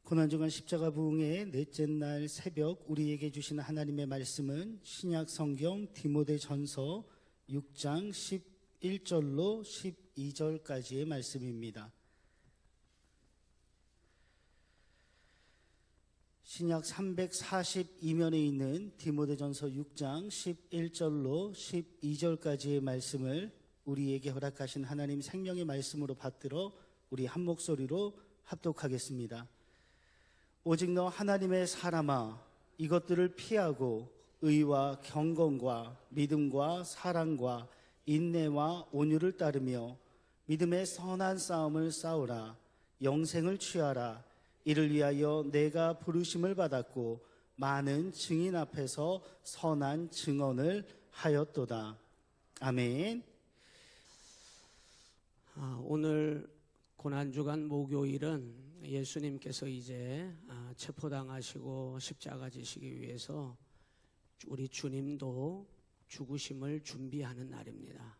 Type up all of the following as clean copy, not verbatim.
고난주간 십자가 부흥의 넷째 날 새벽 우리에게 주시는 하나님의 말씀은 신약 성경 디모데전서 6장 11절로 12절까지의 말씀입니다. 신약 342면에 있는 디모데전서 6장 11절로 12절까지의 말씀을 우리에게 허락하신 하나님 생명의 말씀으로 받들어 우리 한 목소리로 합독하겠습니다. 오직 너 하나님의 사람아, 이것들을 피하고 의와 경건과 믿음과 사랑과 인내와 온유를 따르며 믿음의 선한 싸움을 싸우라. 영생을 취하라. 이를 위하여 내가 부르심을 받았고 많은 증인 앞에서 선한 증언을 하였도다. 아멘. 오늘 고난주간 목요일은 예수님께서 이제 체포당하시고 십자가 지시기 위해서 우리 주님도 죽으심을 준비하는 날입니다.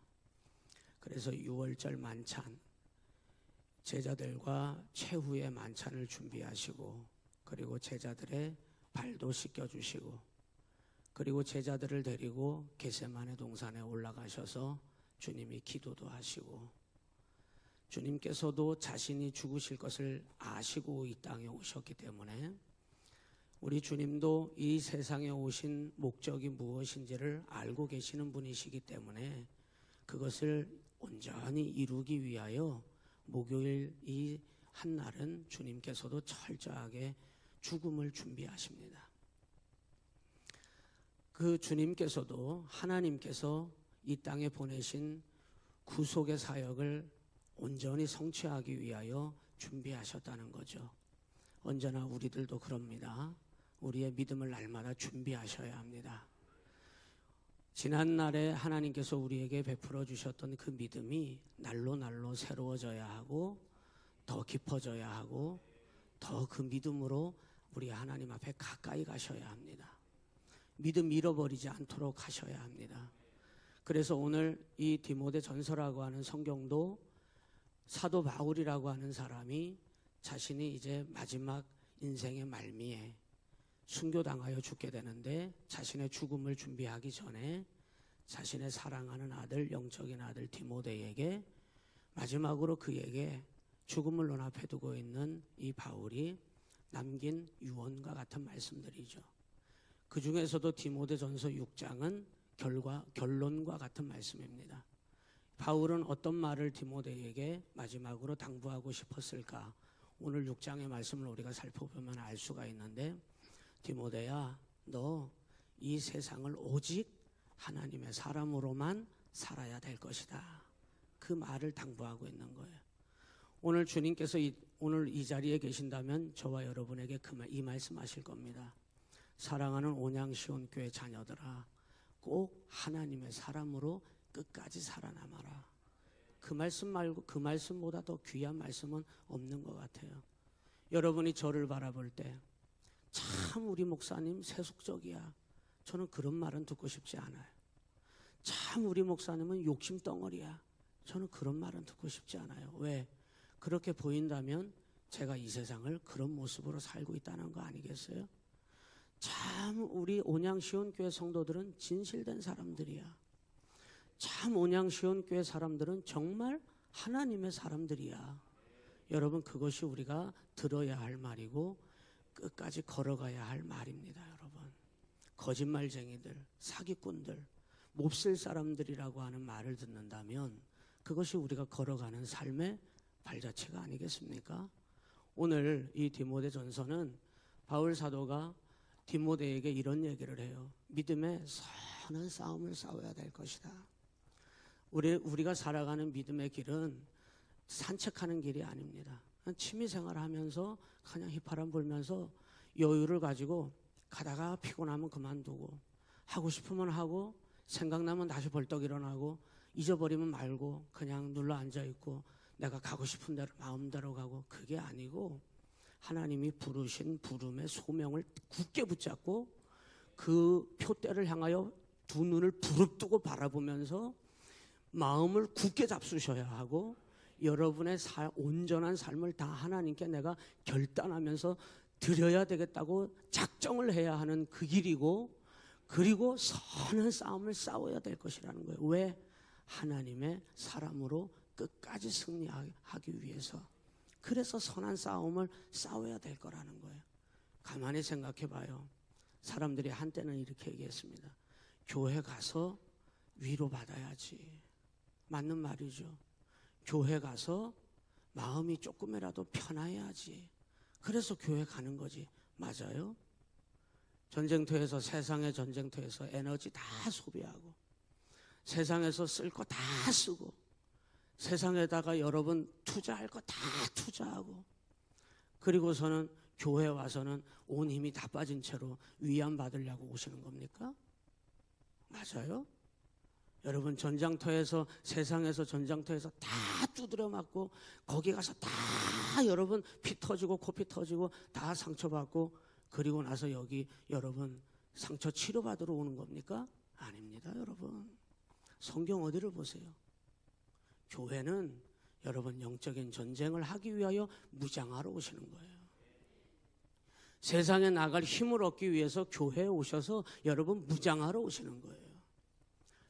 그래서 6월절 만찬, 제자들과 최후의 만찬을 준비하시고, 그리고 제자들의 발도 씻겨주시고, 그리고 제자들을 데리고 겟세마네 동산에 올라가셔서 주님이 기도도 하시고, 주님께서도 자신이 죽으실 것을 아시고 이 땅에 오셨기 때문에 우리 주님도 이 세상에 오신 목적이 무엇인지를 알고 계시는 분이시기 때문에 그것을 온전히 이루기 위하여 목요일 이 한날은 주님께서도 철저하게 죽음을 준비하십니다. 그 주님께서도 하나님께서 이 땅에 보내신 구속의 사역을 온전히 성취하기 위하여 준비하셨다는 거죠. 언제나 우리들도 그럽니다. 우리의 믿음을 날마다 준비하셔야 합니다. 지난날에 하나님께서 우리에게 베풀어 주셨던 그 믿음이 날로 새로워져야 하고 더 깊어져야 하고 더 그 믿음으로 우리 하나님 앞에 가까이 가셔야 합니다. 믿음 잃어버리지 않도록 하셔야 합니다. 그래서 오늘 이 디모데전서라고 하는 성경도 사도 바울이라고 하는 사람이 자신이 이제 마지막 인생의 말미에 순교당하여 죽게 되는데 자신의 죽음을 준비하기 전에 자신의 사랑하는 아들, 영적인 아들 디모데에게 마지막으로 그에게 죽음을 눈앞에 두고 있는 이 바울이 남긴 유언과 같은 말씀들이죠. 그 중에서도 디모데전서 6장은 결론과 같은 말씀입니다. 바울은 어떤 말을 디모데에게 마지막으로 당부하고 싶었을까? 오늘 6장의 말씀을 우리가 살펴보면 알 수가 있는데, 디모데야, 너 이 세상을 오직 하나님의 사람으로만 살아야 될 것이다. 그 말을 당부하고 있는 거예요. 오늘 주님께서 오늘 이 자리에 계신다면 저와 여러분에게 이 말씀하실 겁니다. 사랑하는 온양시온교회 자녀들아, 꼭 하나님의 사람으로 끝까지 살아남아라. 그 말씀 말고 그 말씀보다 더 귀한 말씀은 없는 것 같아요. 여러분이 저를 바라볼 때 참 우리 목사님 세속적이야, 저는 그런 말은 듣고 싶지 않아요. 참 우리 목사님은 욕심 덩어리야, 저는 그런 말은 듣고 싶지 않아요. 왜? 그렇게 보인다면 제가 이 세상을 그런 모습으로 살고 있다는 거 아니겠어요? 참 우리 온양시온교회 성도들은 진실된 사람들이야. 참 온양시온교회 사람들은 정말 하나님의 사람들이야. 여러분, 그것이 우리가 들어야 할 말이고 끝까지 걸어가야 할 말입니다. 여러분, 거짓말쟁이들, 사기꾼들, 몹쓸 사람들이라고 하는 말을 듣는다면 그것이 우리가 걸어가는 삶의 발자취가 아니겠습니까? 오늘 이 디모데전서는 바울 사도가 디모데에게 이런 얘기를 해요. 믿음의 선한 싸움을 싸워야 될 것이다. 우리가 살아가는 믿음의 길은 산책하는 길이 아닙니다. 취미생활 하면서 그냥 휘파람 불면서 여유를 가지고 가다가 피곤하면 그만두고, 하고 싶으면 하고 생각나면 다시 벌떡 일어나고 잊어버리면 말고 그냥 눌러 앉아있고 내가 가고 싶은 대로 마음대로 가고, 그게 아니고 하나님이 부르신 부름의 소명을 굳게 붙잡고 그 표대를 향하여 두 눈을 부릅뜨고 바라보면서 마음을 굳게 잡수셔야 하고 여러분의 온전한 삶을 다 하나님께 내가 결단하면서 드려야 되겠다고 작정을 해야 하는 그 길이고, 그리고 선한 싸움을 싸워야 될 것이라는 거예요. 왜? 하나님의 사람으로 끝까지 승리하기 위해서. 그래서 선한 싸움을 싸워야 될 거라는 거예요. 가만히 생각해 봐요. 사람들이 한때는 이렇게 얘기했습니다. 교회 가서 위로받아야지. 맞는 말이죠. 교회 가서 마음이 조금이라도 편해야지. 그래서 교회 가는 거지. 맞아요? 전쟁터에서, 세상의 전쟁터에서 에너지 다 소비하고, 세상에서 쓸 거 다 쓰고, 세상에다가 여러분 투자할 거 다 투자하고, 그리고서는 교회 와서는 온 힘이 다 빠진 채로 위안 받으려고 오시는 겁니까? 맞아요? 여러분 전장터에서, 세상에서 전장터에서 다 두드려 맞고, 거기 가서 다 여러분 피 터지고 코피 터지고 다 상처받고, 그리고 나서 여기 여러분 상처 치료받으러 오는 겁니까? 아닙니다. 여러분 성경 어디를 보세요? 교회는 여러분 영적인 전쟁을 하기 위하여 무장하러 오시는 거예요. 세상에 나갈 힘을 얻기 위해서 교회에 오셔서 여러분 무장하러 오시는 거예요.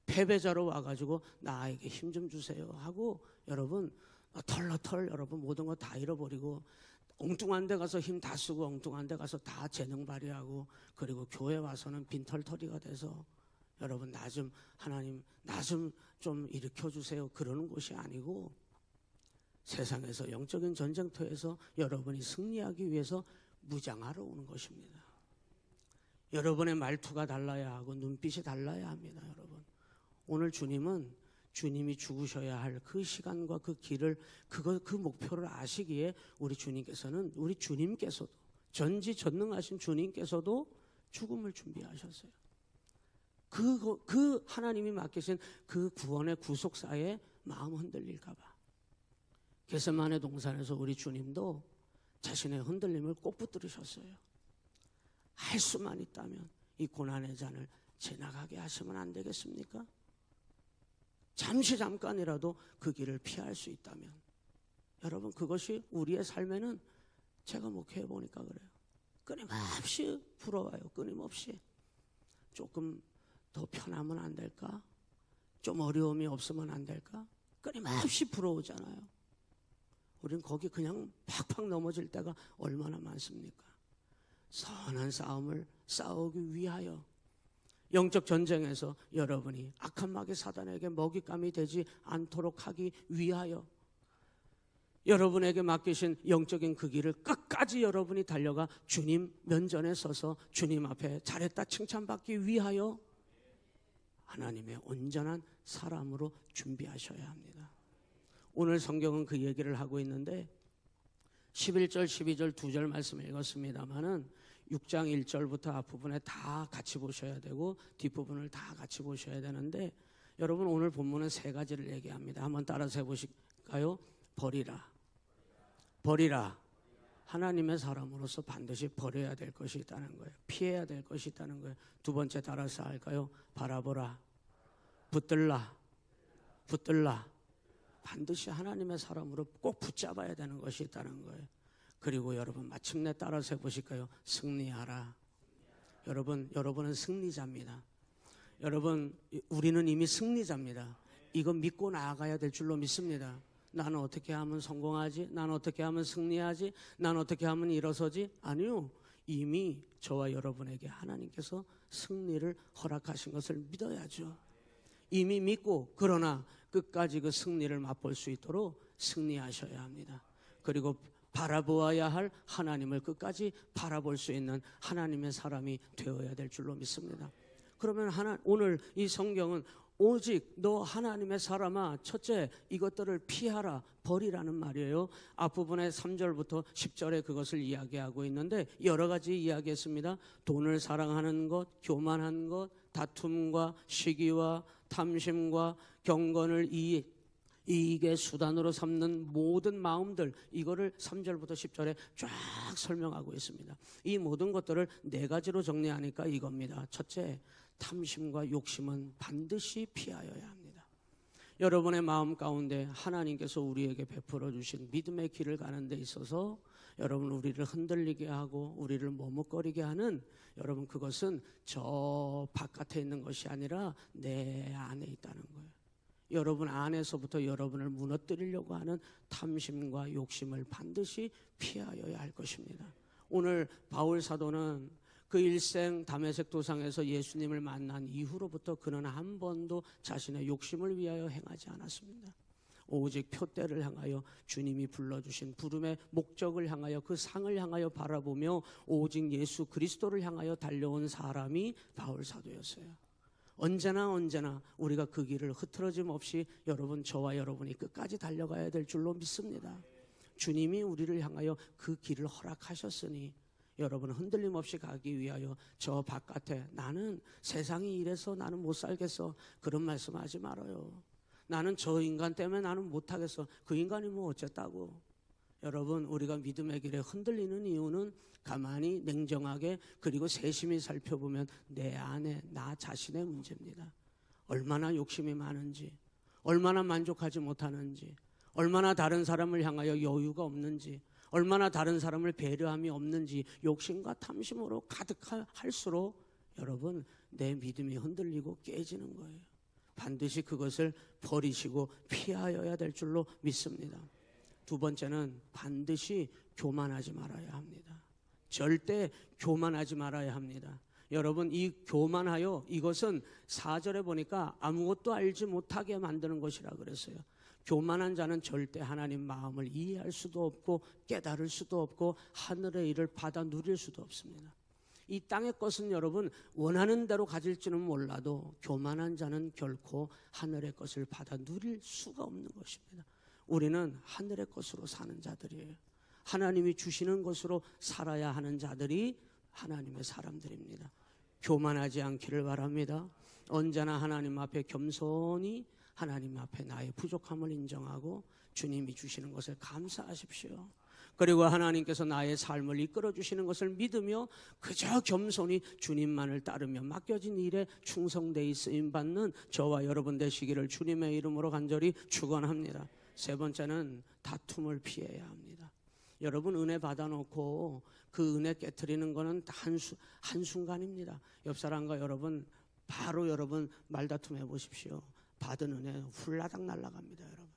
패배자로 와가지고 나에게 힘 좀 주세요 하고 여러분 털러털 여러분 모든 거 다 잃어버리고, 엉뚱한 데 가서 힘 다 쓰고, 엉뚱한 데 가서 다 재능 발휘하고, 그리고 교회 와서는 빈털터리가 돼서 여러분 나 좀, 하나님 나 좀 일으켜 주세요 그러는 곳이 아니고, 세상에서 영적인 전쟁터에서 여러분이 승리하기 위해서 무장하러 오는 것입니다. 여러분의 말투가 달라야 하고 눈빛이 달라야 합니다. 여러분 오늘 주님은 주님이 죽으셔야 할 그 시간과 그 길을, 그 목표를 아시기에 우리 주님께서도 전지전능하신 주님께서도 죽음을 준비하셨어요. 그 하나님이 맡기신 그 구원의 구속사에 마음 흔들릴까 봐. 겟세마네 동산에서 우리 주님도 자신의 흔들림을 꼭 붙들으셨어요. 할 수만 있다면 이 고난의 잔을 지나가게 하시면 안 되겠습니까? 잠깐이라도 그 길을 피할 수 있다면, 여러분 그것이 우리의 삶에는, 제가 목회해 보니까 그래요. 끊임없이 부러워요. 끊임없이. 조금 더 편하면 안 될까? 좀 어려움이 없으면 안 될까? 끊임없이 부러우잖아요. 우린 거기 그냥 팍팍 넘어질 때가 얼마나 많습니까? 선한 싸움을 싸우기 위하여, 영적 전쟁에서 여러분이 악한 마귀 사단에게 먹잇감이 되지 않도록 하기 위하여, 여러분에게 맡기신 영적인 그 길을 끝까지 여러분이 달려가 주님 면전에 서서 주님 앞에 잘했다 칭찬받기 위하여 하나님의 온전한 사람으로 준비하셔야 합니다. 오늘 성경은 그 얘기를 하고 있는데 11절, 12절 두 절 말씀을 읽었습니다마는 6장 1절부터 앞부분에 다 같이 보셔야 되고 뒷부분을 다 같이 보셔야 되는데, 여러분 오늘 본문은 세 가지를 얘기합니다. 한번 따라서 해보실까요? 버리라. 하나님의 사람으로서 반드시 버려야 될 것이 있다는 거예요. 피해야 될 것이 있다는 거예요. 두 번째 따라서 할까요? 바라보라. 붙들라. 반드시 하나님의 사람으로 꼭 붙잡아야 되는 것이 있다는 거예요. 그리고 여러분 마침내 따라서 해보실까요? 승리하라. 여러분은 승리자입니다. 여러분 우리는 이미 승리자입니다. 이거 믿고 나아가야 될 줄로 믿습니다. 나는 어떻게 하면 성공하지? 나는 어떻게 하면 승리하지? 나는 어떻게 하면 일어서지? 아니요. 이미 저와 여러분에게 하나님께서 승리를 허락하신 것을 믿어야죠. 이미 믿고, 그러나 끝까지 그 승리를 맛볼 수 있도록 승리하셔야 합니다. 그리고 바라보아야 할 하나님을 끝까지 바라볼 수 있는 하나님의 사람이 되어야 될 줄로 믿습니다. 그러면 오늘 이 성경은 오직 너 하나님의 사람아, 첫째 이것들을 피하라, 버리라는 말이에요. 앞부분에 3절부터 10절에 그것을 이야기하고 있는데 여러 가지 이야기했습니다. 돈을 사랑하는 것, 교만한 것, 다툼과 시기와 탐심과 경건을 이익의 수단으로 삼는 모든 마음들, 이거를 3절부터 10절에 쫙 설명하고 있습니다. 이 모든 것들을 네 가지로 정리하니까 이겁니다. 첫째, 탐심과 욕심은 반드시 피하여야 합니다. 여러분의 마음 가운데 하나님께서 우리에게 베풀어 주신 믿음의 길을 가는 데 있어서 여러분 우리를 흔들리게 하고 우리를 머뭇거리게 하는 여러분 그것은 저 바깥에 있는 것이 아니라 내 안에 있다는 거예요. 여러분 안에서부터 여러분을 무너뜨리려고 하는 탐심과 욕심을 반드시 피하여야 할 것입니다. 오늘 바울 사도는 그 일생 다메섹 도상에서 예수님을 만난 이후로부터 그는 한 번도 자신의 욕심을 위하여 행하지 않았습니다. 오직 표대를 향하여 주님이 불러주신 부름의 목적을 향하여 그 상을 향하여 바라보며 오직 예수 그리스도를 향하여 달려온 사람이 바울 사도였어요. 언제나 우리가 그 길을 흐트러짐 없이 여러분 저와 여러분이 끝까지 달려가야 될 줄로 믿습니다. 주님이 우리를 향하여 그 길을 허락하셨으니 여러분 흔들림 없이 가기 위하여 저 바깥에 나는 세상이 이래서 나는 못 살겠어 그런 말씀하지 말아요. 나는 저 인간 때문에 나는 못하겠어. 그 인간이 뭐 어쨌다고. 여러분 우리가 믿음의 길에 흔들리는 이유는 가만히 냉정하게 그리고 세심히 살펴보면 내 안에 나 자신의 문제입니다. 얼마나 욕심이 많은지, 얼마나 만족하지 못하는지, 얼마나 다른 사람을 향하여 여유가 없는지, 얼마나 다른 사람을 배려함이 없는지 욕심과 탐심으로 가득할수록 여러분 내 믿음이 흔들리고 깨지는 거예요. 반드시 그것을 버리시고 피하여야 될 줄로 믿습니다. 두 번째는 반드시 교만하지 말아야 합니다. 절대 교만하지 말아야 합니다. 여러분 이 교만하여 이것은 4절에 보니까 아무것도 알지 못하게 만드는 것이라 그랬어요. 교만한 자는 절대 하나님 마음을 이해할 수도 없고 깨달을 수도 없고 하늘의 일을 받아 누릴 수도 없습니다. 이 땅의 것은 여러분 원하는 대로 가질지는 몰라도 교만한 자는 결코 하늘의 것을 받아 누릴 수가 없는 것입니다. 우리는 하늘의 것으로 사는 자들이에요. 하나님이 주시는 것으로 살아야 하는 자들이 하나님의 사람들입니다. 교만하지 않기를 바랍니다. 언제나 하나님 앞에 겸손히 하나님 앞에 나의 부족함을 인정하고 주님이 주시는 것을 감사하십시오. 그리고 하나님께서 나의 삶을 이끌어 주시는 것을 믿으며 그저 겸손히 주님만을 따르며 맡겨진 일에 충성되이 쓰임받는 저와 여러분 되시기를 주님의 이름으로 간절히 축원합니다. 세 번째는 다툼을 피해야 합니다. 여러분 은혜 받아놓고 그 은혜 깨트리는 것은 한순간입니다. 옆 사람과 여러분 바로 여러분 말다툼 해보십시오. 받은 은혜 훌라닥 날아갑니다. 여러분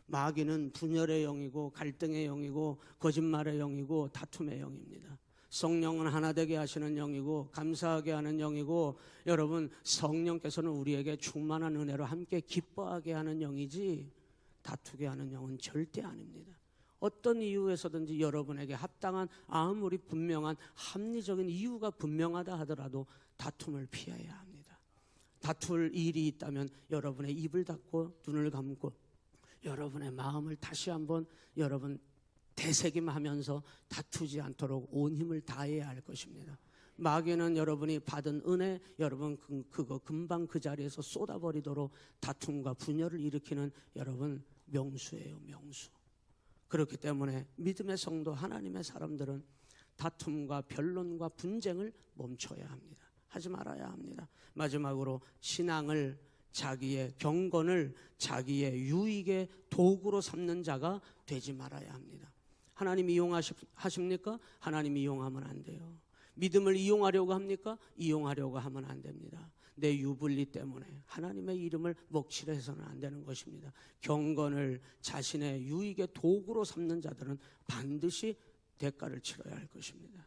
마귀는 분열의 영이고 갈등의 영이고 거짓말의 영이고 다툼의 영입니다. 성령은 하나 되게 하시는 영이고 감사하게 하는 영이고 여러분 성령께서는 우리에게 충만한 은혜로 함께 기뻐하게 하는 영이지 다투게 하는 영은 절대 아닙니다. 어떤 이유에서든지 여러분에게 합당한 아무리 분명한 합리적인 이유가 분명하다 하더라도 다툼을 피해야 합니다. 다툴 일이 있다면 여러분의 입을 닫고 눈을 감고 여러분의 마음을 다시 한번 여러분 되새김하면서 다투지 않도록 온 힘을 다해야 할 것입니다. 마귀는 여러분이 받은 은혜 여러분 그거 금방 그 자리에서 쏟아버리도록 다툼과 분열을 일으키는 여러분 명수예요. 명수. 그렇기 때문에 믿음의 성도 하나님의 사람들은 다툼과 변론과 분쟁을 멈춰야 합니다. 하지 말아야 합니다. 마지막으로 신앙을 자기의 경건을 자기의 유익의 도구로 삼는 자가 되지 말아야 합니다. 하나님 이용하십니까? 하나님 이용하면 안 돼요. 믿음을 이용하려고 합니까? 이용하려고 하면 안 됩니다. 내 유불리 때문에 하나님의 이름을 먹칠해서는 안 되는 것입니다. 경건을 자신의 유익의 도구로 삼는 자들은 반드시 대가를 치러야 할 것입니다.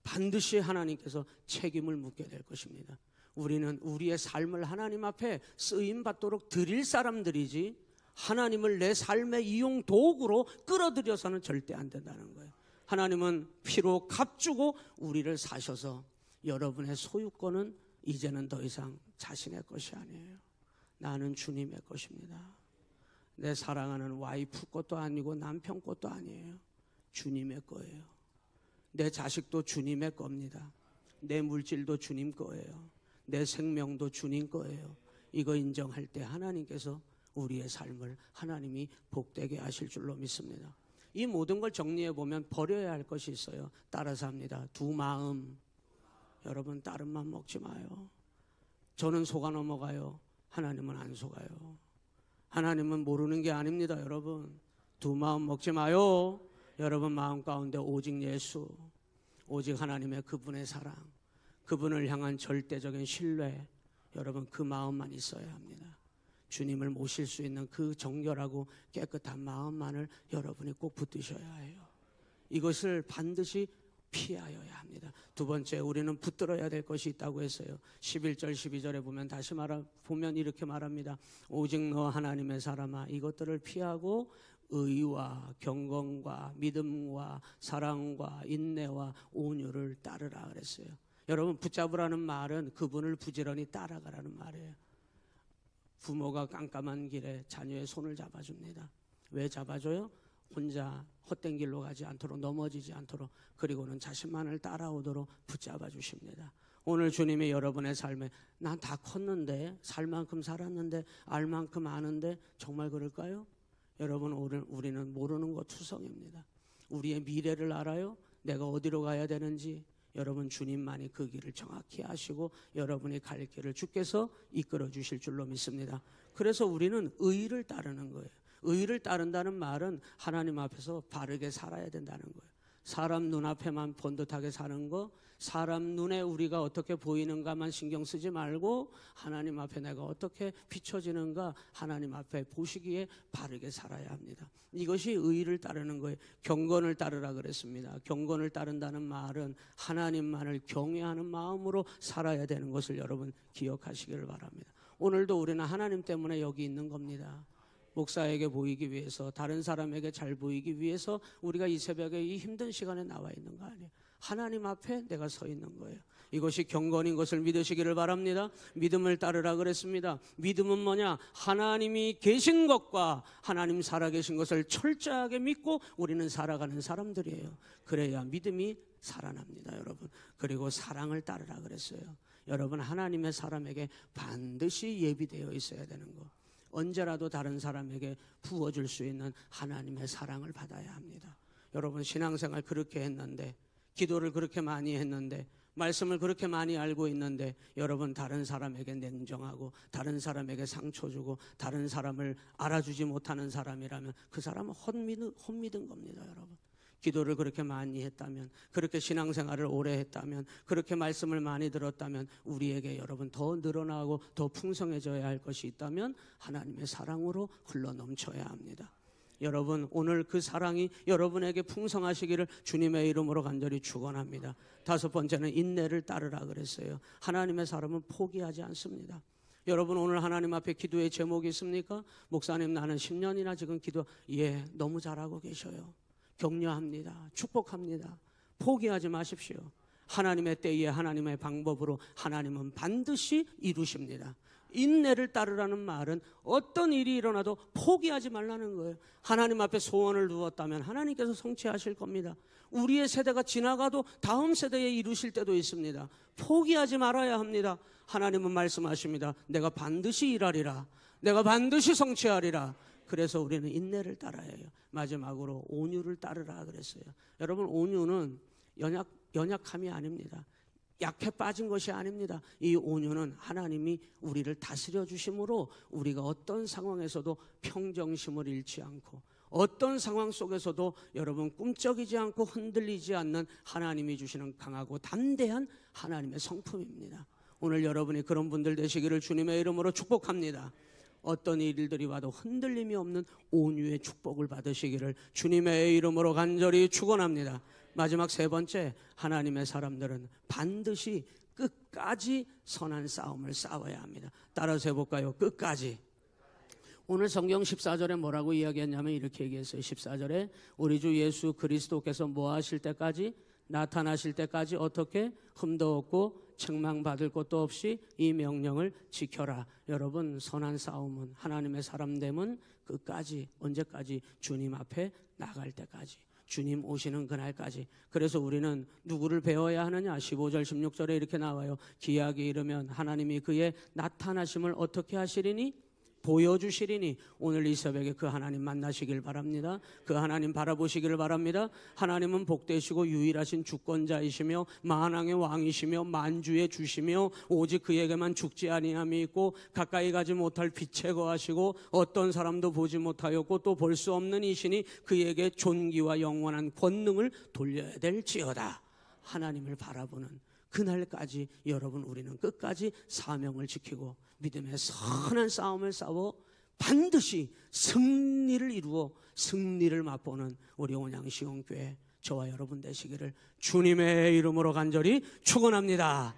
반드시 하나님께서 책임을 묻게 될 것입니다. 우리는 우리의 삶을 하나님 앞에 쓰임받도록 드릴 사람들이지 하나님을 내 삶의 이용 도구로 끌어들여서는 절대 안 된다는 거예요. 하나님은 피로 값주고 우리를 사셔서 여러분의 소유권은 이제는 더 이상 자신의 것이 아니에요. 나는 주님의 것입니다. 내 사랑하는 와이프 것도 아니고 남편 것도 아니에요. 주님의 거예요. 내 자식도 주님의 겁니다. 내 물질도 주님 거예요. 내 생명도 주님 거예요. 이거 인정할 때 하나님께서 우리의 삶을 하나님이 복되게 하실 줄로 믿습니다. 이 모든 걸 정리해 보면 버려야 할 것이 있어요. 따라서 합니다. 두 마음. 여러분 다른 맘 먹지 마요. 저는 속아 넘어가요. 하나님은 안 속아요. 하나님은 모르는 게 아닙니다, 여러분. 두 마음 먹지 마요. 여러분 마음 가운데 오직 예수, 오직 하나님의 그분의 사랑, 그분을 향한 절대적인 신뢰, 여러분 그 마음만 있어야 합니다. 주님을 모실 수 있는 그 정결하고 깨끗한 마음만을 여러분이 꼭 붙드셔야 해요. 이것을 반드시 피하여야 합니다. 두 번째, 우리는 붙들어야 될 것이 있다고 했어요. 11절 12절에 보면 보면 이렇게 말합니다. 오직 너 하나님의 사람아, 이것들을 피하고 의와 경건과 믿음과 사랑과 인내와 온유를 따르라 그랬어요. 여러분, 붙잡으라는 말은 그분을 부지런히 따라가라는 말이에요. 부모가 깜깜한 길에 자녀의 손을 잡아줍니다. 왜 잡아줘요? 혼자 헛된 길로 가지 않도록, 넘어지지 않도록, 그리고는 자신만을 따라오도록 붙잡아 주십니다. 오늘 주님이 여러분의 삶에 난 다 컸는데, 살 만큼 살았는데, 알 만큼 아는데 정말 그럴까요? 여러분, 우리는 모르는 것 투성입니다. 우리의 미래를 알아요? 내가 어디로 가야 되는지. 여러분, 주님만이 그 길을 정확히 아시고 여러분이 갈 길을 주께서 이끌어 주실 줄로 믿습니다. 그래서 우리는 의를 따르는 거예요. 의를 따른다는 말은 하나님 앞에서 바르게 살아야 된다는 거예요. 사람 눈앞에만 번듯하게 사는 거, 사람 눈에 우리가 어떻게 보이는가만 신경 쓰지 말고 하나님 앞에 내가 어떻게 비춰지는가 하나님 앞에 보시기에 바르게 살아야 합니다. 이것이 의를 따르는 거예요. 경건을 따르라 그랬습니다. 경건을 따른다는 말은 하나님만을 경외하는 마음으로 살아야 되는 것을 여러분 기억하시기를 바랍니다. 오늘도 우리는 하나님 때문에 여기 있는 겁니다. 목사에게 보이기 위해서, 다른 사람에게 잘 보이기 위해서 우리가 이 새벽에 이 힘든 시간에 나와 있는 거 아니에요. 하나님 앞에 내가 서 있는 거예요. 이것이 경건인 것을 믿으시기를 바랍니다. 믿음을 따르라 그랬습니다. 믿음은 뭐냐? 하나님이 계신 것과 하나님 살아계신 것을 철저하게 믿고 우리는 살아가는 사람들이에요. 그래야 믿음이 살아납니다, 여러분. 그리고 사랑을 따르라 그랬어요. 여러분, 하나님의 사람에게 반드시 예비되어 있어야 되는 거, 언제라도 다른 사람에게 부어줄 수 있는 하나님의 사랑을 받아야 합니다. 여러분, 신앙생활 그렇게 했는데, 기도를 그렇게 많이 했는데, 말씀을 그렇게 많이 알고 있는데, 여러분 다른 사람에게 냉정하고 다른 사람에게 상처 주고 다른 사람을 알아주지 못하는 사람이라면 그 사람은 헛믿은 겁니다, 여러분. 기도를 그렇게 많이 했다면, 그렇게 신앙생활을 오래 했다면, 그렇게 말씀을 많이 들었다면 우리에게 여러분 더 늘어나고 더 풍성해져야 할 것이 있다면 하나님의 사랑으로 흘러넘쳐야 합니다. 여러분, 오늘 그 사랑이 여러분에게 풍성하시기를 주님의 이름으로 간절히 축원합니다. 다섯 번째는 인내를 따르라 그랬어요. 하나님의 사람은 포기하지 않습니다. 여러분, 오늘 하나님 앞에 기도의 제목이 있습니까? 목사님, 나는 10년이나 지금 기도, 너무 잘하고 계셔요. 격려합니다. 축복합니다. 포기하지 마십시오. 하나님의 때에 하나님의 방법으로 하나님은 반드시 이루십니다. 인내를 따르라는 말은 어떤 일이 일어나도 포기하지 말라는 거예요. 하나님 앞에 소원을 두었다면 하나님께서 성취하실 겁니다. 우리의 세대가 지나가도 다음 세대에 이루실 때도 있습니다. 포기하지 말아야 합니다. 하나님은 말씀하십니다. 내가 반드시 일하리라. 내가 반드시 성취하리라. 그래서 우리는 인내를 따라야 해요. 마지막으로 온유를 따르라 그랬어요. 여러분, 온유는 연약함이 아닙니다. 약해 빠진 것이 아닙니다. 이 온유는 하나님이 우리를 다스려 주심으로 우리가 어떤 상황에서도 평정심을 잃지 않고, 어떤 상황 속에서도 여러분 꿈쩍이지 않고 흔들리지 않는 하나님이 주시는 강하고 담대한 하나님의 성품입니다. 오늘 여러분이 그런 분들 되시기를 주님의 이름으로 축복합니다. 어떤 일들이 와도 흔들림이 없는 온유의 축복을 받으시기를 주님의 이름으로 간절히 축원합니다. 마지막 세 번째, 하나님의 사람들은 반드시 끝까지 선한 싸움을 싸워야 합니다. 따라서 해볼까요? 끝까지. 오늘 성경 14절에 뭐라고 이야기했냐면 이렇게 얘기했어요. 14절에 우리 주 예수 그리스도께서 뭐 하실 때까지, 나타나실 때까지 어떻게 흠도 없고 책망받을 것도 없이 이 명령을 지켜라. 여러분, 선한 싸움은, 하나님의 사람됨은 끝까지, 언제까지? 주님 앞에 나갈 때까지, 주님 오시는 그날까지. 그래서 우리는 누구를 배워야 하느냐? 15절 16절에 이렇게 나와요. 기약이 이르면 하나님이 그의 나타나심을 어떻게 하시리니? 보여주시리니 오늘 이 새벽에 그 하나님 만나시길 바랍니다. 그 하나님 바라보시기를 바랍니다. 하나님은 복되시고 유일하신 주권자이시며 만왕의 왕이시며 만주의 주시며 오직 그에게만 죽지 아니함이 있고 가까이 가지 못할 빛에 거하시고 어떤 사람도 보지 못하였고 또 볼 수 없는 이시니 그에게 존귀와 영원한 권능을 돌려야 될지어다. 하나님을 바라보는 그날까지 여러분 우리는 끝까지 사명을 지키고 믿음의 선한 싸움을 싸워 반드시 승리를 이루어 승리를 맛보는 우리 온양시온교회 저와 여러분 되시기를 주님의 이름으로 간절히 축원합니다.